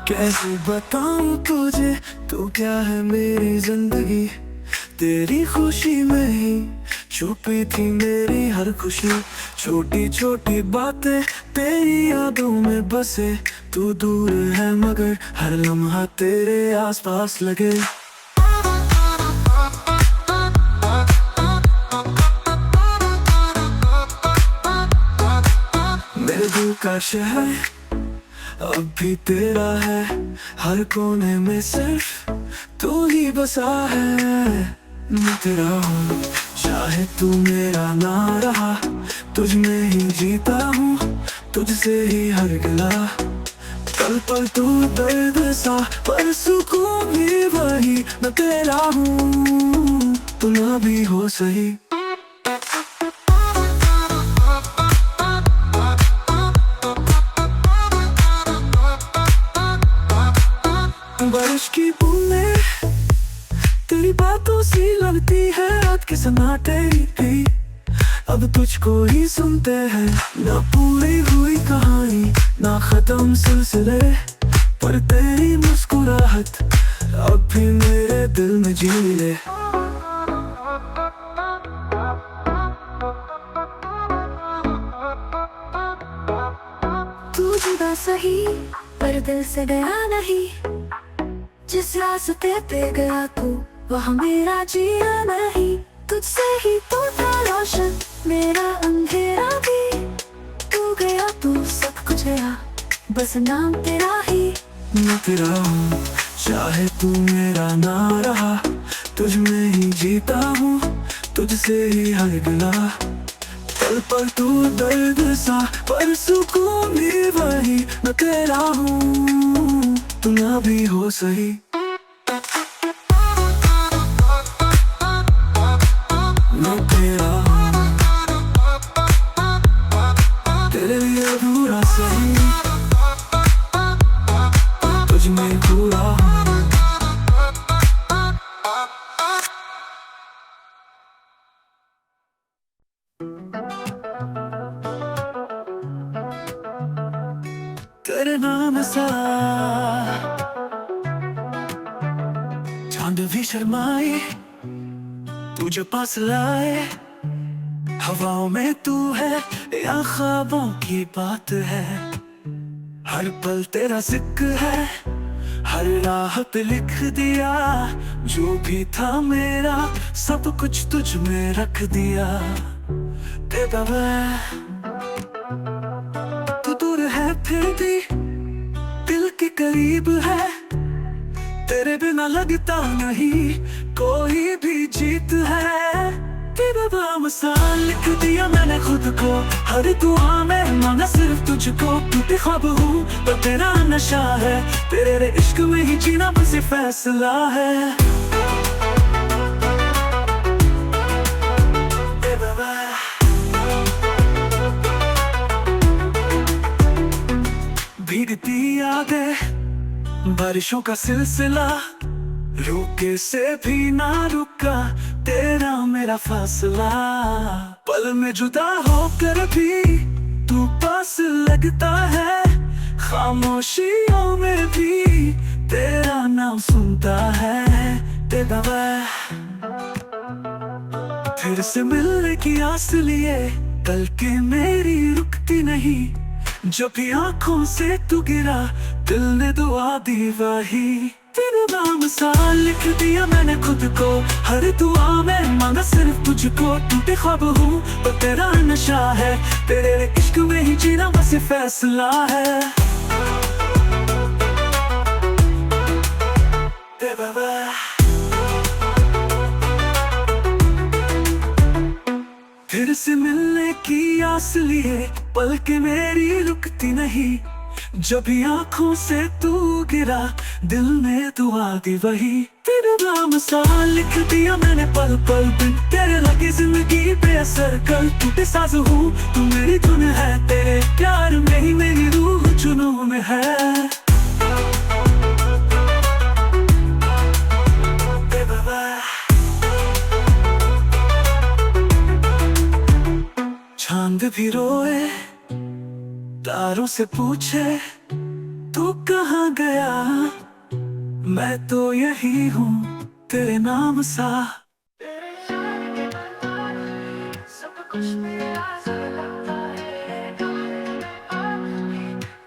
कैसे बताऊं तुझे तू क्या है मेरी जिंदगी। तेरी खुशी में ही छुपी थी मेरी हर खुशी। छोटी छोटी बातें तेरी यादों में बसे। तू दूर है मगर हर लम्हा तेरे आसपास लगे। मेरे दिल का शहर अब भी तेरा है। हर कोने में सिर्फ तू ही बसा है। मैं तेरा हूँ चाहे तू मेरा ना रहा। तुझ में ही जीता हूँ तुझसे ही हर गिला। पल पल तू दर्द सा पर सुकून भी वही। मैं तेरा हूँ तू ना भी हो सही। बारिश की बूंदें तेरी बातों सी लगती है। रात के सन्नाटे भी अब तुझको ही सुनते हैं। ना पूरी हुई कहानी ना खत्म सिलसिले, पर तेरी मुस्कुराहट अब भी मेरे दिल में जी ले। तू जुदा सही पर दिल से गया नहीं। जिस रास्ते पे गया तू वहाँ मेरा जिया नहीं। तुझसे ही तो था रोशन मेरा अंधेरा भी। तू गया तू सब कुछ गया बस नाम तेरा ही। मैं तेरा हूँ चाहे तू मेरा ना रहा। तुझ में ही जीता हूँ तुझसे ही हर गिला। पल पल तू दर्द सा पर सुकून भी वही। मैं तेरा हूँ तू ना भी हो सही। मैं तेरा हूँ तेरे लिए अधूरा सही। तुझ में पूरा हूँ। तेरे नाम सा चांद भी शर्माए तुझे पास लाए। हवाओं में तू है या ख्वाबों की बात है। हर पल तेरा जिक्र है हर राह पे लिख दिया। जो भी था मेरा सब कुछ तुझ में रख दिया। तेरा तू दूर है फिर भी दिल के करीब है। तेरे बिना लगता नहीं कोई भी जीत है। तेरा नाम सा लिख दिया मैंने खुद को। हर दुआ में मांगा सिर्फ तुझको। टूटे ख्वाब हूँ पर तेरा नशा है। तेरे इश्क में ही जीना बस ये फैसला है। भीगती यादें बारिशों का सिलसिला। रुके से भी ना रुका तेरा मेरा फासला। पल में जुदा होकर भी तू पास लगता है। खामोशियों में भी तेरा नाम सुनता है। तेरा फिर से मिलने की आस लिए कल के मेरी रुकती नहीं। जब भी आंखों से तू गिरा दिल ने दुआ दी वही। तेरा नाम सा लिख दिया मैंने खुद को। हर दुआ में मांगा सिर्फ तुझको। टूटे ख्वाब हूँ पर तेरा नशा है। तेरे इश्क में ही जीना बस ये फैसला है। फिर से मिलने की आस लिए पल के मेरी रुकती नहीं। जब भी आंखों से तू गिरा दिल ने दुआ दी वही। तेरा नाम सा लिख दिया मैंने पल पल बिन तेरे लगी जिंदगी पे असर कर। टूटे साज हूँ तू मेरी धुन है। तेरे प्यार में ही मेरी रूह जुनून में है। चांद भी रोए तारों से पूछे तू कहाँ गया, मैं तो यही हूँ तेरे नाम सा। सब कुछ मेरा सा लगता है,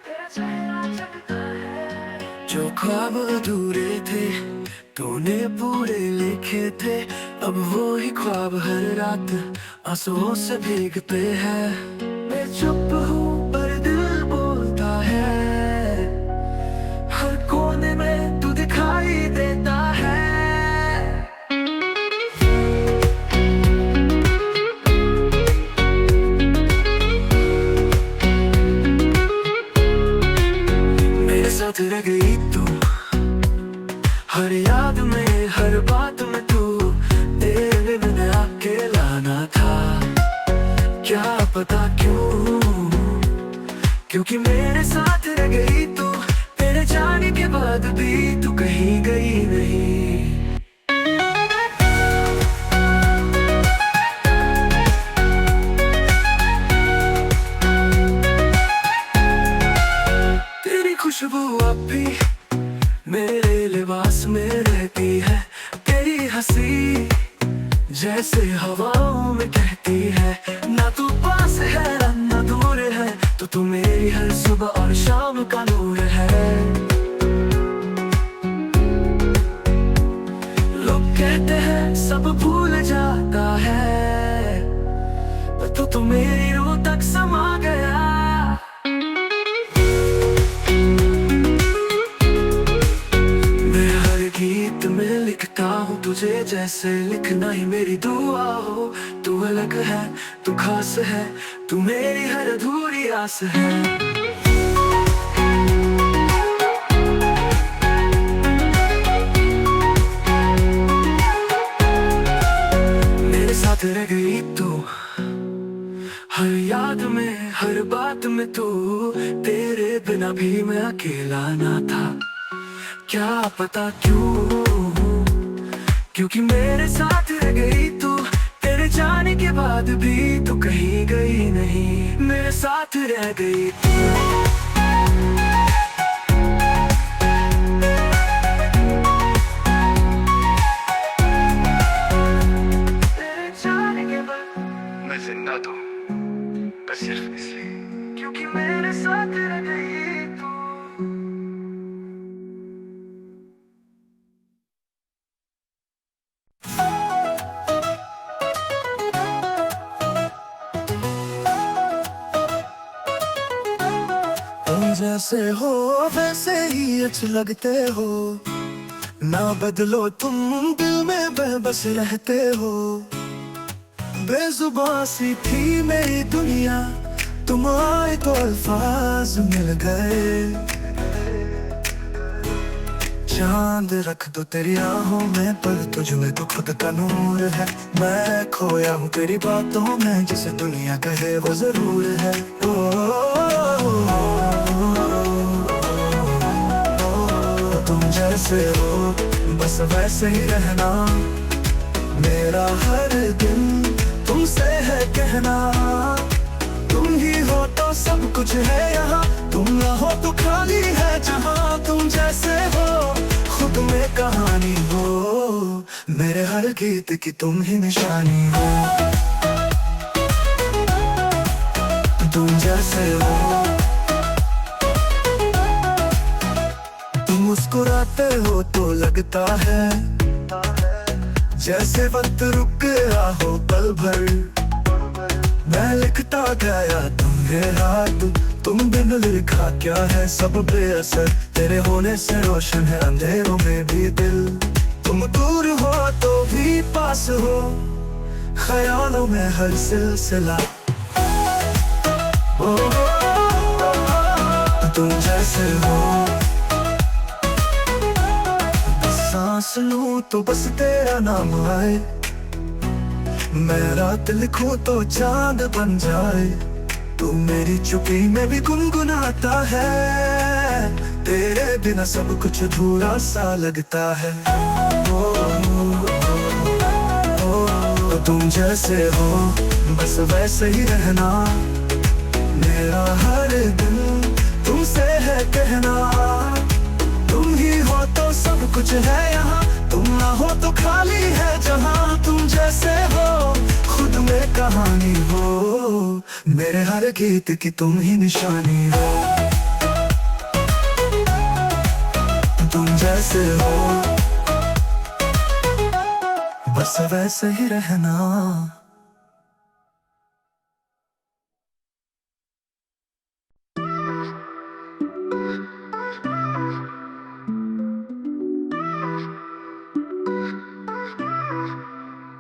तेरा चेहरा जगता है। जो ख्वाब अधूरे थे तूने पूरे लिखे थे, अब वो ही ख्वाब हर रात आंसुओं से भीगते हैं। मैं चुप हूँ पर दिल बोलता है, हर कोने में तू दिखाई देता है। मेरे साथ रह गई तू, हर याद में हर बात में तू। तेरे बिन अकेला ना था, क्या पता क्यों, क्योंकि मेरे साथ रह गई तू। तेरे जाने के बाद भी तू कहीं गई नहीं। तेरी खुशबू अब भी मेरे लिबास में रहती है। तेरी हंसी जैसे हवाओं में कहती है, ना तू पास है ना दूर है, तो मेरी हर सुबह और शाम का नूर है। लोग कहते हैं सब भूल जाता है, पर तू मेरी रूह तक समा गया। गीत में लिखता हूँ तुझे जैसे लिखना ही मेरी दुआ हो। तू अलग है, तू खास है, तू मेरी हर अधूरी आस है। मेरे साथ रह गई तू, हर याद में हर बात में तू। तेरे बिना भी मैं अकेला ना था, क्या पता क्यों, क्योंकि मेरे साथ रह गई तू। तेरे जाने के बाद भी तू कहीं गई नहीं, मेरे साथ रह गई तू। तेरे जाने के बाद मैं जिंदा तो बस सिर्फ इसलिए, क्योंकि मेरे साथ रह गई तू। जैसे हो वैसे ही अच्छे लगते हो, ना बदलो तुम दिल में बेबस रहते हो। बेजुबां सी थी मेरी दुनिया, तुम आए तो अल्फाज मिल गए। चांद रख दो तेरी आहों में, पर तुझ में तो खुद का नूर है। मैं खोया हूँ तेरी बातों में, जिसे दुनिया कहे वो जरूर है। तुम जैसे हो बस वैसे ही रहना, मेरा हर दिन तुमसे है कहना। तुम ही हो तो सब कुछ है यहाँ, तुम ना हो तो खाली है जहाँ। तुम जैसे हो खुद में कहानी हो, मेरे हर गीत की तुम ही निशानी हो। तुम जैसे हो, तुम मुस्कुराते हो तो लगता है जैसे वक्त रुक गया हो पल भर। मैं लिखता गया तुम्हें रात, तुम बिन लिखा क्या है सब बेअसर। तेरे होने से रोशन है अंधेरों में भी दिल। तुम दूर हो तो भी पास हो, ख्यालों में हर सिलसिला। तुम जैसे हो, सांस लूं तो बस तेरा नाम आए। मैं रात लिखूं तो चांद बन जाए। तू मेरी चुप्पी में भी गुनगुनाता है, तेरे बिना सब कुछ अधूरा सा लगता है। तुम जैसे हो बस वैसे ही रहना, मेरा हर दिन तुमसे है कहना। तुम ही हो तो सब कुछ है यहाँ, तुम ना हो तो खाली है जहाँ। तुम जैसे हो खुद में कहानी हो, मेरे हर गीत की तुम ही निशानी हो। तुम जैसे हो बस वैसे ही रहना।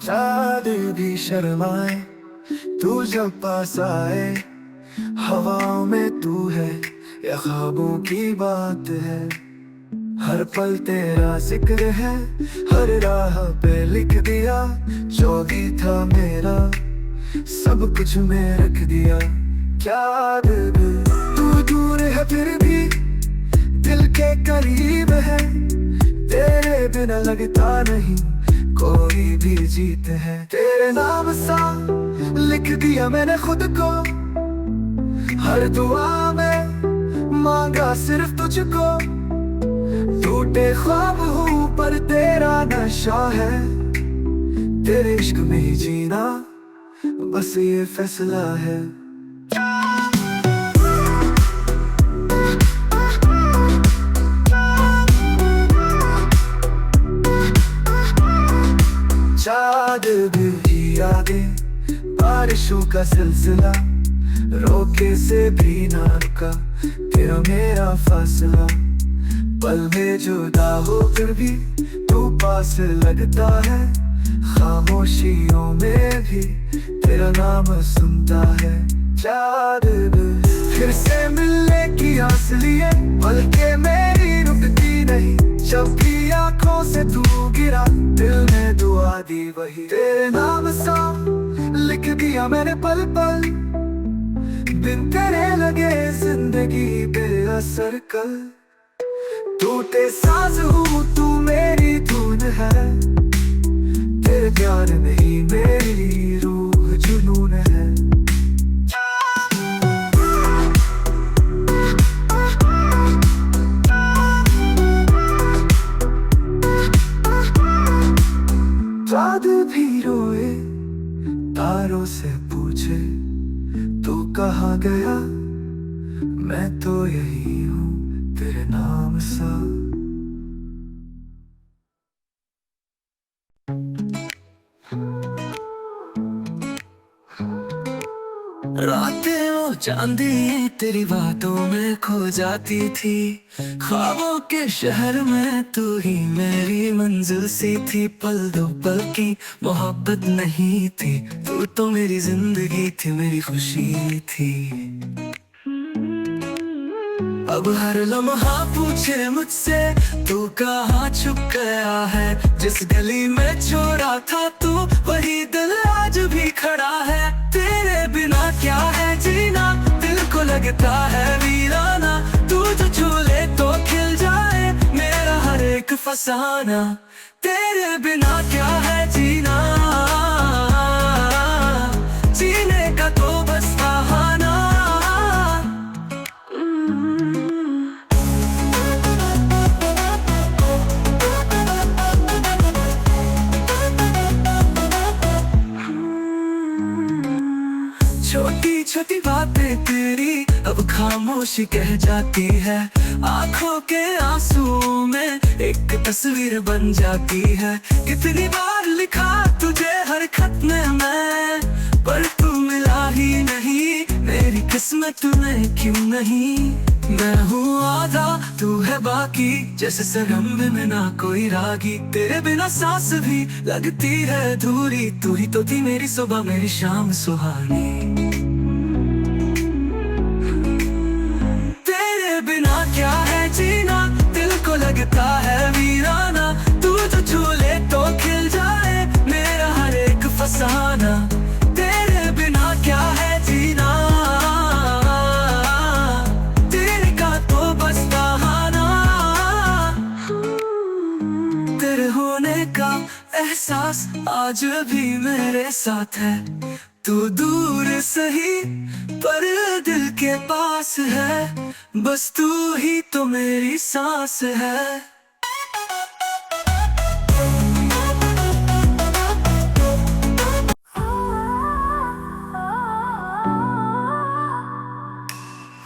चाँद भी शर्माए तू जब पास आए, हवाओं में तू है या ख्वाबों की बात है। हर पल तेरा जिक्र है, हर राह पे लिख दिया। जो भी था मेरा सब कुछ में रख दिया। क्या दिल तू दूर है फिर भी दिल के करीब है। तेरे बिना लगता नहीं कोई भी जीत है। तेरे नाम सा लिख दिया मैंने खुद को, हर दुआ में मांगा सिर्फ तुझको। टूटे ख्वाब हूँ पर तेरा नशा है, तेरे इश्क में ही जीना बस ये फैसला है। चाँद भी यादें बारिशों का सिलसिला, रोके से भी ना रुका तेरा मेरा फासला। पल में जुदा हो फिर भी तू पास लगता है, खामोशियों में भी तेरा नाम सुनता है। चाँद फिर से मिलने की आस लिए, बल्कि मेरी रुकती नहीं। जब भी आंखों से तू गिरा दिल ने दुआ दी वही। तेरे नाम सा लिख दिया मैंने पल पल, बिन तेरे लगे जिंदगी बेअसर कल। टूटे साज हूँ तू मेरी धुन है, तेरे प्यार में ही मेरी रूह जुनून है। चाँद भी रोए तारों से पूछे तू कहाँ गया, मैं तो यही हूँ तेरे नाम सा। रातें वो चांदी तेरी बातों में खो जाती थी, ख्वाबों के शहर में तू ही मेरी मंजिल सी थी। पल दो पल की मोहब्बत नहीं थी, तू तो मेरी जिंदगी थी, मेरी खुशी थी। अब हर लम्हा पूछे मुझसे तू कहाँ छुप गया है। जिस गली में छोड़ा था तू वही दिल आज भी खड़ा है। तेरे बिना क्या है जीना, दिल को लगता है वीराना। तू जो छू ले तो खिल जाए मेरा हर एक फसाना। तेरे बिना क्या है जीना, जीने का तो बस बहाना। छोटी छोटी बातें तेरी अब खामोशी कह जाती है। आंखों के आंसुओं में एक तस्वीर बन जाती है। कितनी बार लिखा तुझे हर खत में मैं, पर तू मिला ही नहीं। मेरी किस्मत में क्यों नहीं, मैं हूँ आधा तू है बाकी। जैसे सरगम में ना कोई रागी, तेरे बिना सांस भी लगती है अधूरी। तू ही तो थी मेरी सुबह मेरी शाम सुहानी। तेरे बिना क्या है जीना, दिल को लगता है वीराना। तू जो छू ले तो खिल जाए मेरा हर एक फसाना। तेरे बिना क्या है जीना, तेरे का तो बस बहाना। तेरे होने का एहसास आज भी मेरे साथ है। तू दूर सही पर दिल के पास है। बस तू ही तो मेरी सांस है।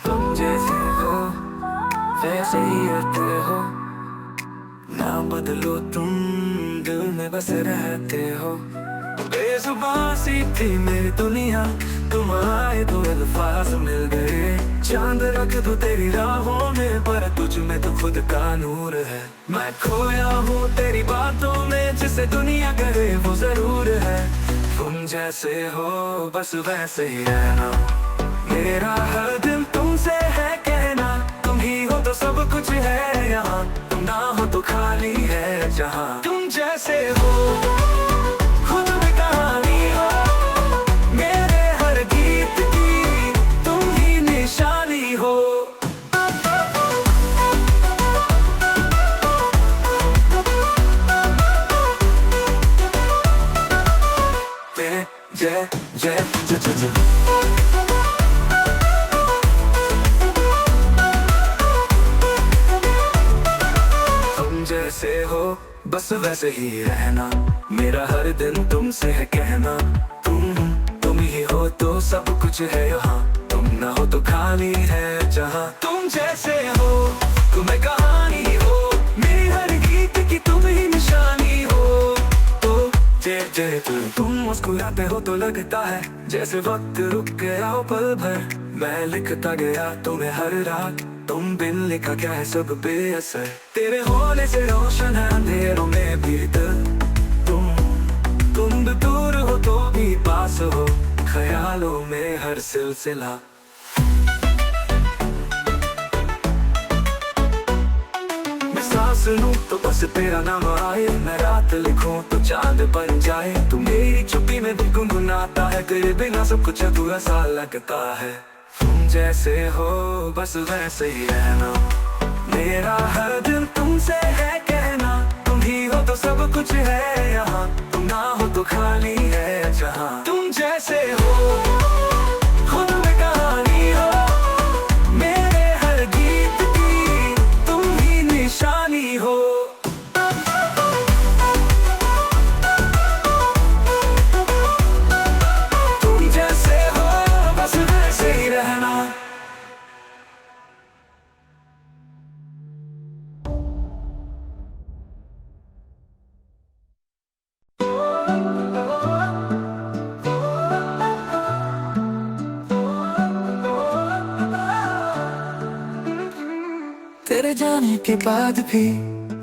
तुम जैसे हो वैसे ही रहते हो, ना बदलो तुम दिल में बस रहते हो। बेजुबान सी थी मेरी दुनिया, तुम आए तो अल्फाज मिल गए। चांद रख दो तेरी राहों में, पर तुझ में तो खुद का नूर है। मैं खोया हूँ तेरी बातों में, जिसे दुनिया करे वो जरूर है। तुम जैसे हो बस वैसे ही रहना, मेरा हर दिल तुमसे है कहना। तुम ही हो तो सब कुछ है यहाँ, तुम ना हो तो खाली है जहाँ। तुम जैसे हो खुद में कहानी हो, मेरे हर गीत की तुम ही निशानी हो। तेरे जय जय जय जय जय। जैसे हो बस वैसे ही रहना, मेरा हर दिन तुमसे है कहना। तुम ही हो तो सब कुछ है यहाँ, तुम ना हो तो खाली है जहाँ। तुम जैसे हो तुम्हें कहानी हो, मेरी हर गीत की तुम ही निशानी हो। तो जय जय तुम मुस्कुराते हो तो लगता है जैसे वक्त रुक गया हो पल भर। मैं लिखता गया तुम्हें हर रात, तुम बिन लिखा क्या है सब बेअसर। तेरे होने से रोशन है अंधेरों में भी दिल, तुम दूर हो तो भी पास हो, ख्यालों में हर सिलसिला। मैं सांस लूं तो बस तेरा नाम आए, मैं रात लिखूं तो चांद बन जाए। तू मेरी चुप्पी में भी गुनगुनाता है, तेरे बिना सब कुछ अधूरा सा लगता है। तुम जैसे हो बस वैसे ही रहना, मेरा हर दिल तुमसे है कहना। तुम ही हो तो सब कुछ है यहाँ, तुम ना हो तो खाली है जहाँ। तुम जैसे हो खुद में कहानी हो, मेरे हर गीत की तुम ही निशानी हो। तुम जैसे हो बस वैसे ही रहना। तेरे जाने के बाद भी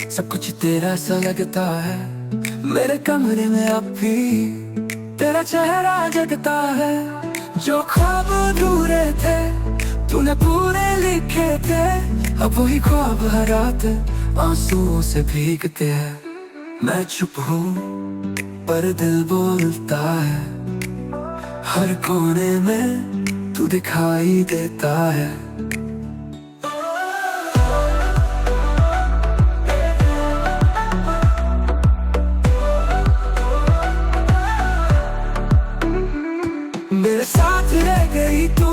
सब कुछ तेरा सा लगता है। मेरे कमरे में अब भी तेरा चेहरा जगता है। जो ख्वाब अधूरे थे तूने पूरे लिखे थे, अब वही ख्वाब हर रात आंसुओं से भीगते हैं। मैं चुप हूँ पर दिल बोलता है, हर कोने में तू दिखाई देता है। मेरे साथ रह गई तू,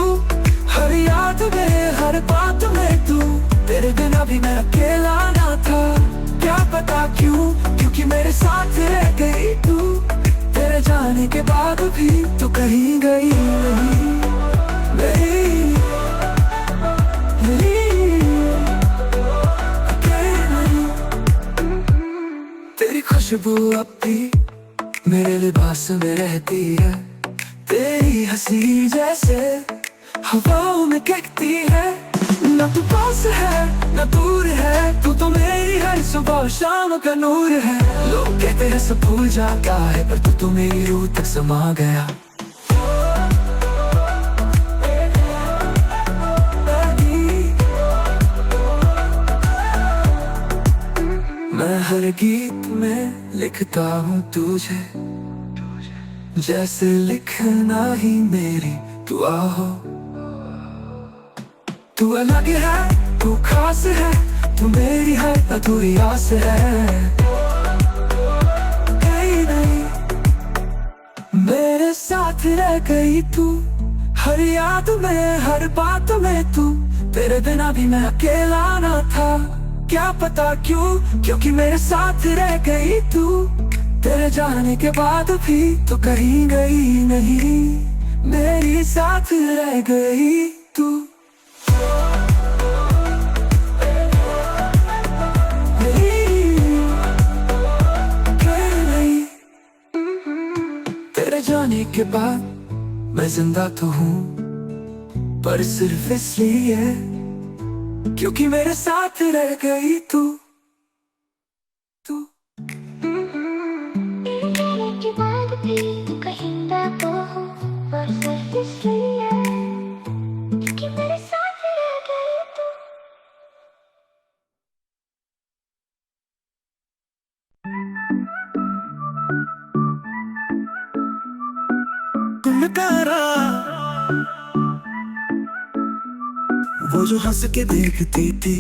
हर याद में हर बात में तू। तेरे बिना भी मैं अकेला ना था, क्या पता क्यों, क्योंकि मेरे साथ रह गई तू। तेरे जाने के बाद भी तू कहीं गई नहीं, नहीं, नहीं, अकेले नहीं। तेरी खुशबू अब भी मेरे लिबास में रहती है, तेरी हंसी जैसे हवाओं में कहती है। ना तू पास है ना दूर है, तू तो मेरी हर सुबह शाम का नूर है। लोग कहते हैं सब भूल जाता है, पर तू तो मेरी रूह तक समा गया। मैं हर गीत में लिखता हूँ तुझे, जैसे लिखना ही मेरी दुआ हो। तू अलग है तू खास है, तू मेरी है अधूरी आस है। कहीं नहीं मेरे साथ रह गई तू, हर याद में हर बात में तू। तेरे बिना भी मैं अकेला ना था, क्या पता क्यों, क्योंकि मेरे साथ रह गई तू। तेरे जाने के बाद भी तो कहीं गई नहीं, मेरी साथ रह गई तू। तेरे जाने के बाद मैं जिंदा तो हूँ, पर सिर्फ इसलिए क्योंकि मेरे साथ रह गई तू। जाने के बाद भी कहीं ना तो हूँ, पर सिर्फ इसलिए क्योंकि मेरे साथ रह गई तू। गुलकारा वो जो हंस के देखती थी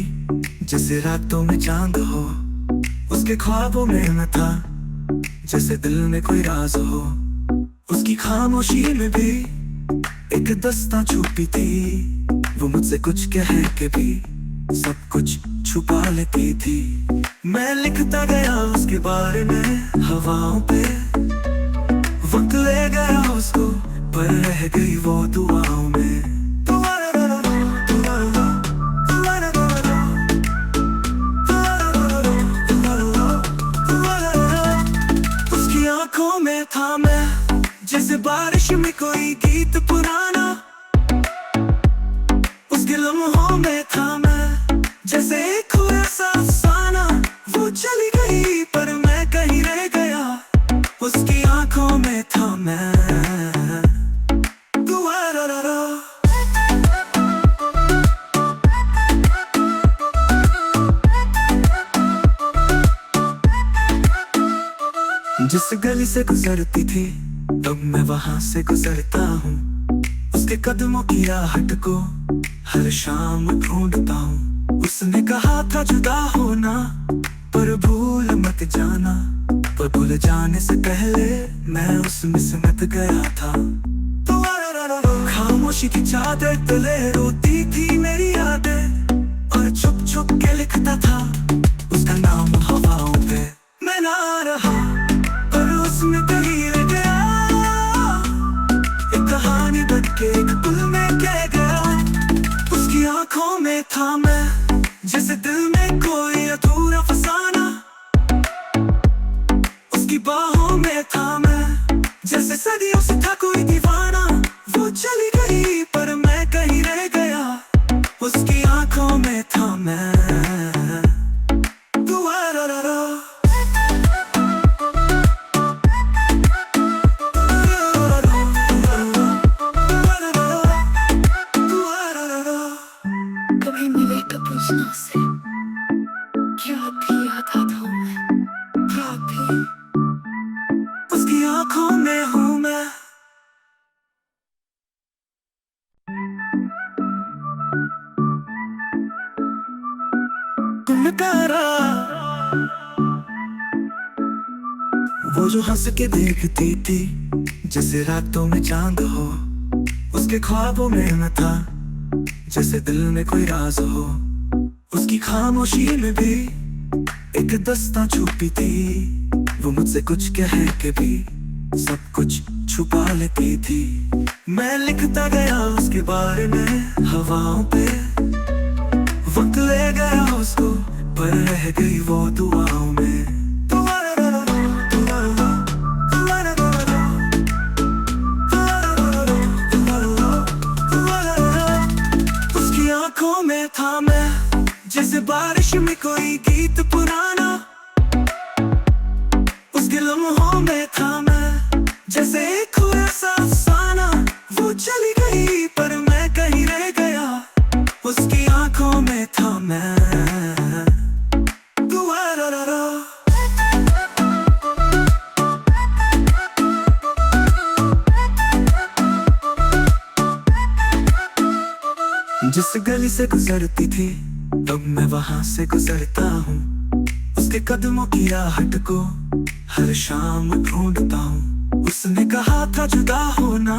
जैसे रातों में चांद हो, उसके ख्वाबों में मैं था जैसे दिल में कोई राज हो। उसकी खामोशी में भी एक दास्तां छुपी थी, वो मुझसे कुछ कह के भी सब कुछ छुपा लेती थी। मैं लिखता गया उसके बारे में हवाओं पे, वक्त ले गया उसको पर रह गई वो दुआओं में। उसकी आंखों में था मैं जैसे बारिश में कोई गीत पुराना, उसके लम्हों में था मैं जैसे एक खोया सा अफसाना। वो चली गई पर मैं कहीं रह गया, उसकी आंखों में था मैं। जिस गली से गुजरती थी तब मैं वहां से गुजरता हूँ, उसके कदमों की आहट को हर शाम ढूंढता हूँ। उसने कहा था जुदा होना पर भूल मत जाना, पर भूल जाने से पहले मैं उसमें सिमट गया था। खामोशी की चादर तले रोती थी मेरी यादें, और छुप छुप के लिखता था उसका नाम हवाओं पे। मैं ना रहा पर उसमें कहीं रह गया, एक कहानी बन के एक पुल में कह गया। उसकी आंखों में था मैं जैसे दिल में कोई अधूरा फसाना, उसकी बाहों में था मैं जैसे सदियों से था कोई दीवाना। वो चली गई पर मैं कहीं रह गया, उसकी आंखों में था मैं। कभी मिले तो पूछना से क्या भी आता था मैं, क्या भी उसकी आंखों में हूँ मैं। गुलकारा वो जो हंस के देखती थी जैसे रातों में चांद हो, उसके ख्वाबों में मैं था जैसे दिल में कोई राज हो। उसकी खामोशी में भी एक दास्तां छुपी थी, वो मुझसे कुछ कह के भी सब कुछ छुपा लेती थी। मैं लिखता गया उसके बारे में हवाओं पे, वक्त ले गया उसको पर रह गई वो दुआओं में। उसकी आंखों में था मैं जैसे बारिश में कोई गीत पुराना, उसके लम्हों में था मैं जैसे एक खोया सा अफसाना। वो चली गई पर मैं कहीं रह गया, उसकी आंखों में था मैं। जिस गली से गुजरती थी तब मैं वहां से गुजरता हूँ, उसके कदमों की आहट को हर शाम ढूंढता हूँ। उसने कहा था जुदा होना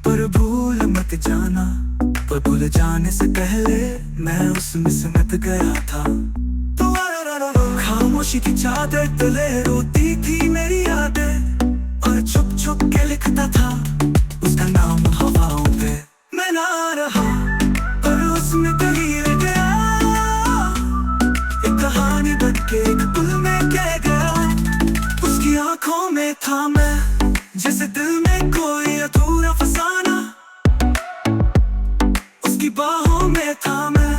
पर भूल मत जाना, पर भूल जाने से पहले मैं उसमें सिमट गया था। खामोशी की चादर तले रोती थी मेरी यादें, और छुप छुप के लिखता था उसका नाम हवाओं पे। मैं ना रहा पर उसमें कहीं रह गया, एक कहानी बन के एक पुल में कह गया। उसकी आंखों में था मैं, जैसे दिल में कोई अधूरा फसाना। उसकी बाहों में था मैं,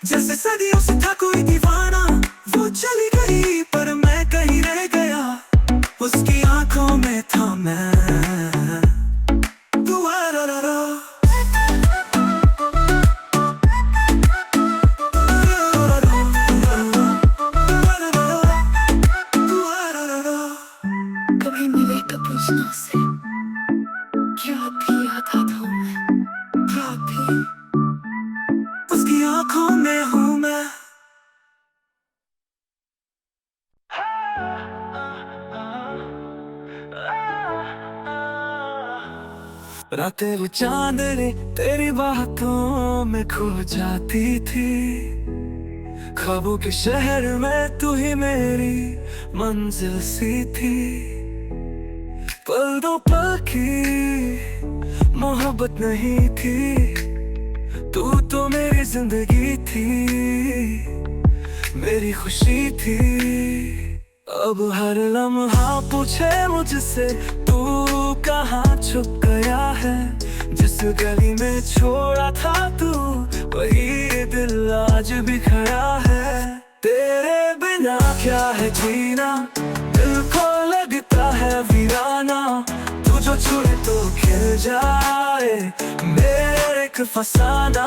जैसे सदियों से था कोई दीवाना। वो चली गई पर मैं कहीं रह गया, उसकी आंखों में था मैं। कभी मिले तो पूछना से क्या भी आता था मैं, क्या भी उसकी आंखों में हूँ मैं। रातें वो चांदनी तेरी बातों में खो जाती थी, ख्वाबों के शहर में तू ही मेरी मंजिल सी थी। पल दो पल की मोहब्बत नहीं थी, तू तो मेरी जिंदगी थी, मेरी खुशी थी। अब हर लम्हा पूछे मुझसे तू कहाँ छुप गया है। जिस गली में छोड़ा था तू वही दिल आज भी खड़ा है। तेरे बिना क्या है जीना, दिल को लगता है वीराना। तू जो छुड़े तो खिल जाए मेरे एक फसाना।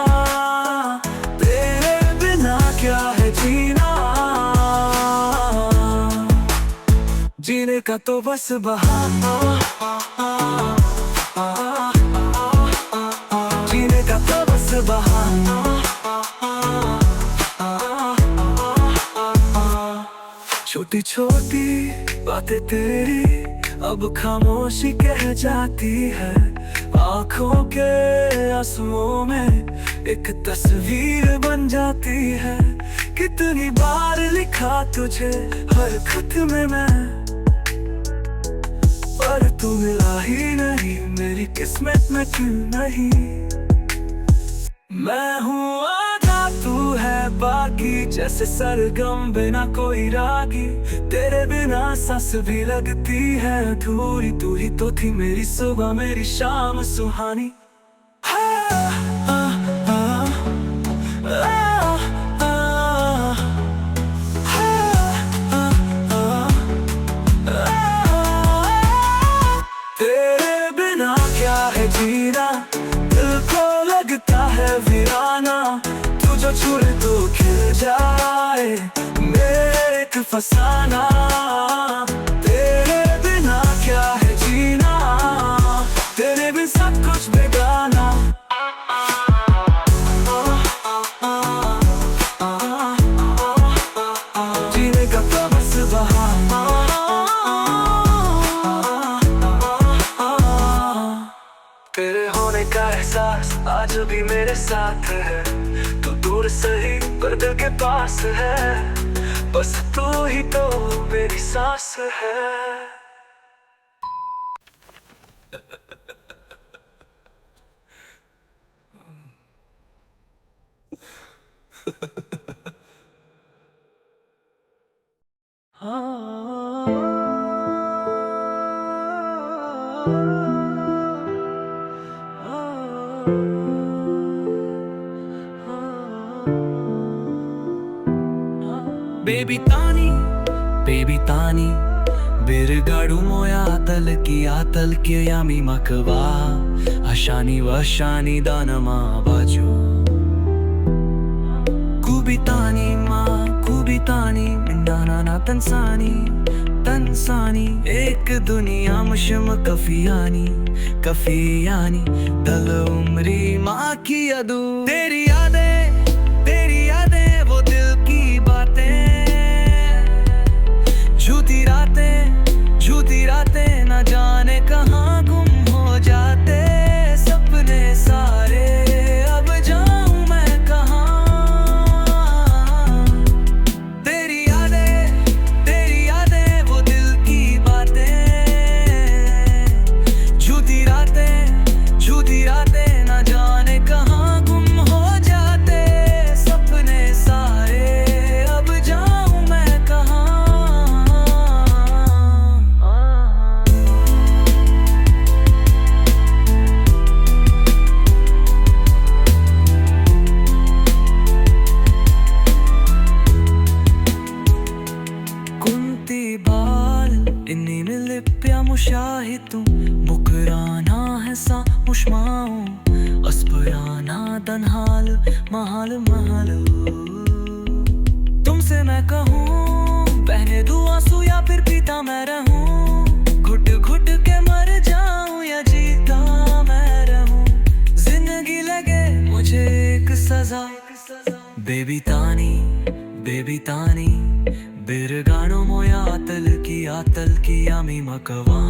तेरे बिना क्या है जीना, जीने का तो बस बहाना। जीने का तो बस बहाना। छोटी छोटी बातें तेरी अब खामोशी कह जाती है। आँखों के आंसुओं में एक तस्वीर बन जाती है। कितनी बार लिखा तुझे हर खत में मैं, पर तू मिला ही नहीं मेरी किस्मत में क्यों नहीं। मैं हूँ आधा तू है बाकी, जैसे सरगम बिना कोई रागी। तेरे बिना सांस भी लगती है अधूरी, तू ही तो थी मेरी सुबह मेरी शाम सुहानी। तेरे बिना क्या है जीना, दिल को लगता है वीराना। तू जो छुड़े तो खिल जाए मेरे एक फसाना। तेरे बिना क्या है जीना, तेरे बिन सब कुछ बेगाना। जीने का तो बस बहाना। तेरे होने का एहसास आज भी मेरे साथ है। तू दूर सही पर दिल के पास है, बस तू ही तो मेरी सांस है। ಬೇಬಿ ತಾನಿ ಬಿರುಗಾಡು ಮೋಯ ಆತಲ್ಕಿ ಯಾಮಿ ಮಕವಾ ಅಶಾನಿ ವಶಾನಿ ದಾನಮ ಬಾಜು ಕುಬಿತಾನಿ ಮಿಂದಾನ तनसानी एक दुनिया मुशम कफियानी दल उम्री माँ की अदू। तेरी यादें वो दिल की बातें, झूठी रातें न जाने कहाँ गुम हो जाते। सपने सारे अब पाऊं अस्पराना तन्हाल महल महल तुमसे मैं कहूँ बहने दूँ आंसू या फिर पीता मैं रहूं घुट घुट के मर जाऊं या जीता मैं रहूं जिंदगी लगे मुझे एक सजा बेबी तानी बिरगानो मोया आतल की आमी मकवा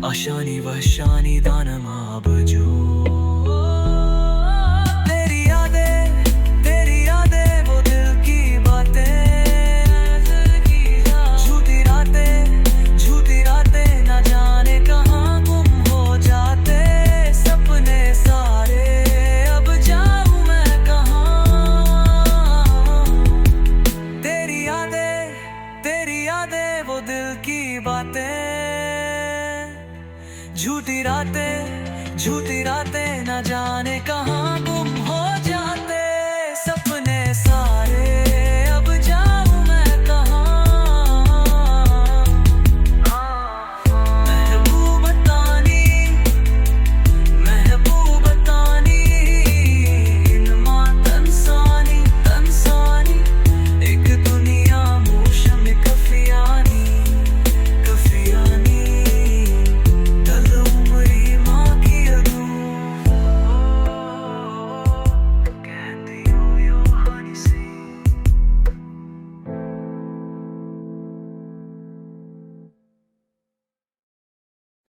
अशानी वशानी दानमा बजो तेरी यादें वो दिल की बातें झूठी रातें ना जाने कहाँ गुम हो जाते सपने सारे अब जाऊं मैं कहाँ तेरी यादें वो दिल की बातें झूठी रातें ना जाने कहाँ